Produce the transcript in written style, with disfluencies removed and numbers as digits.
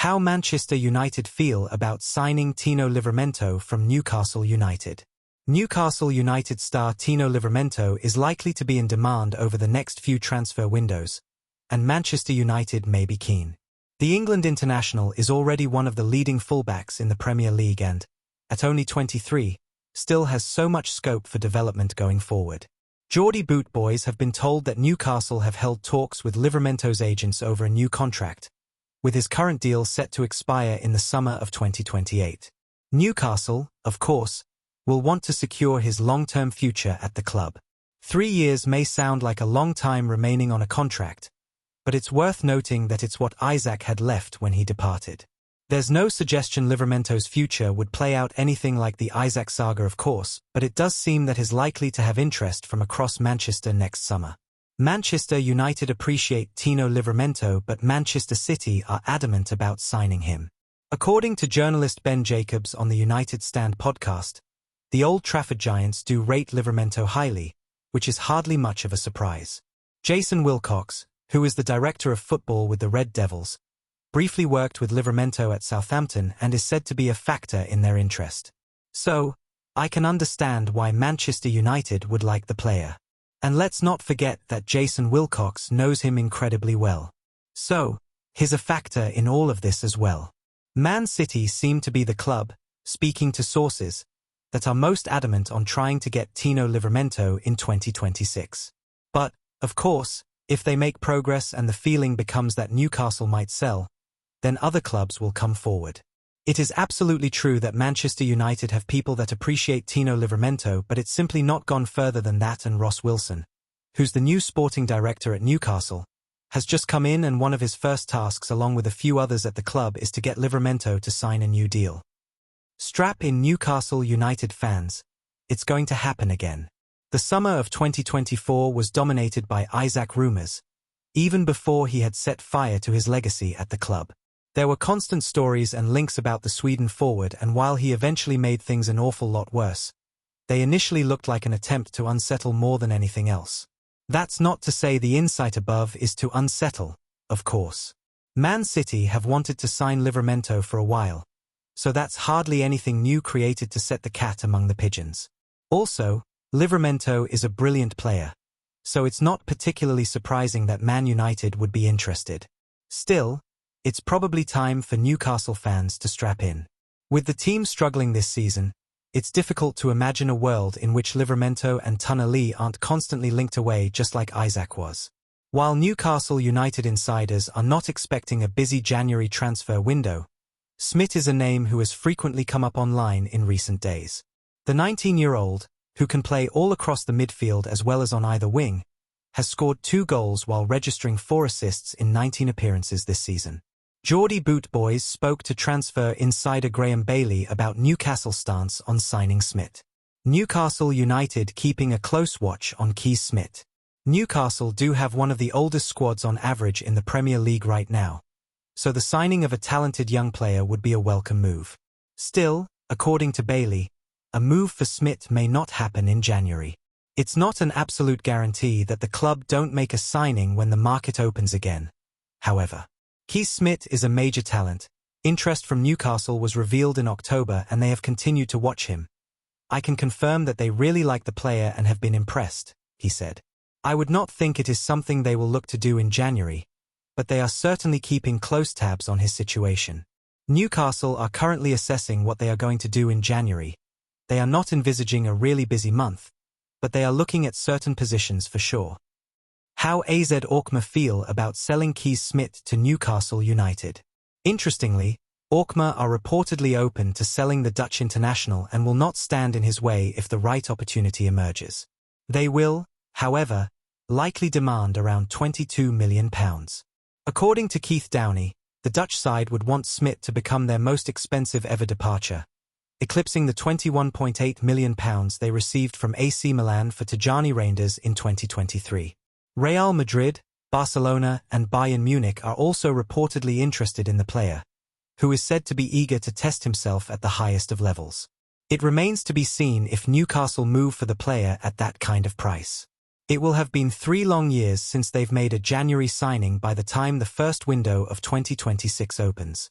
How Manchester United feel about signing Tino Livramento from Newcastle United. Newcastle United star Tino Livramento is likely to be in demand over the next few transfer windows, and Manchester United may be keen. The England international is already one of the leading fullbacks in the Premier League and, at only 23, still has so much scope for development going forward. Geordie Boot Boys have been told that Newcastle have held talks with Livramento's agents over a new contract, with his current deal set to expire in the summer of 2028. Newcastle, of course, will want to secure his long-term future at the club. 3 years may sound like a long time remaining on a contract, but it's worth noting that it's what Isaac had left when he departed. There's no suggestion Livramento's future would play out anything like the Isaac saga, of course, but it does seem that he's likely to have interest from across Manchester next summer. Manchester United appreciate Tino Livramento, but Manchester City are adamant about signing him. According to journalist Ben Jacobs on the United Stand podcast, the Old Trafford Giants do rate Livramento highly, which is hardly much of a surprise. Jason Wilcox, who is the director of football with the Red Devils, briefly worked with Livramento at Southampton and is said to be a factor in their interest. So, I can understand why Manchester United would like the player. And let's not forget that Jason Wilcox knows him incredibly well. So, he's a factor in all of this as well. Man City seem to be the club, speaking to sources, that are most adamant on trying to get Tino Livramento in 2026. But, of course, if they make progress and the feeling becomes that Newcastle might sell, then other clubs will come forward. It is absolutely true that Manchester United have people that appreciate Tino Livramento, but it's simply not gone further than that, and Ross Wilson, who's the new sporting director at Newcastle, has just come in, and one of his first tasks along with a few others at the club is to get Livramento to sign a new deal. Strap in, Newcastle United fans. It's going to happen again. The summer of 2024 was dominated by Isaac rumours, even before he had set fire to his legacy at the club. There were constant stories and links about the Sweden forward, and while he eventually made things an awful lot worse, they initially looked like an attempt to unsettle more than anything else. That's not to say the insight above is to unsettle, of course. Man City have wanted to sign Livramento for a while, so that's hardly anything new created to set the cat among the pigeons. Also, Livramento is a brilliant player, so it's not particularly surprising that Man United would be interested. Still, it's probably time for Newcastle fans to strap in. With the team struggling this season, it's difficult to imagine a world in which Livramento and Tonali aren't constantly linked away just like Isaac was. While Newcastle United insiders are not expecting a busy January transfer window, Smith is a name who has frequently come up online in recent days. The 19-year-old, who can play all across the midfield as well as on either wing, has scored 2 goals while registering 4 assists in 19 appearances this season. Geordie Boot Boys spoke to transfer insider Graham Bailey about Newcastle's stance on signing Smith. Newcastle United keeping a close watch on Keith Smith. Newcastle do have one of the oldest squads on average in the Premier League right now, so the signing of a talented young player would be a welcome move. Still, according to Bailey, a move for Smith may not happen in January. It's not an absolute guarantee that the club don't make a signing when the market opens again. However, Keith Smith is a major talent. Interest from Newcastle was revealed in October and they have continued to watch him. I can confirm that they really like the player and have been impressed, he said. I would not think it is something they will look to do in January, but they are certainly keeping close tabs on his situation. Newcastle are currently assessing what they are going to do in January. They are not envisaging a really busy month, but they are looking at certain positions for sure. How AZ Alkmaar feel about selling Keith Smith to Newcastle United. Interestingly, Alkmaar are reportedly open to selling the Dutch international and will not stand in his way if the right opportunity emerges. They will, however, likely demand around £22 million. According to Keith Downey, the Dutch side would want Smith to become their most expensive ever departure, eclipsing the £21.8 million they received from AC Milan for Tijani Reinders in 2023. Real Madrid, Barcelona and Bayern Munich are also reportedly interested in the player, who is said to be eager to test himself at the highest of levels. It remains to be seen if Newcastle move for the player at that kind of price. It will have been 3 long years since they've made a January signing by the time the first window of 2026 opens.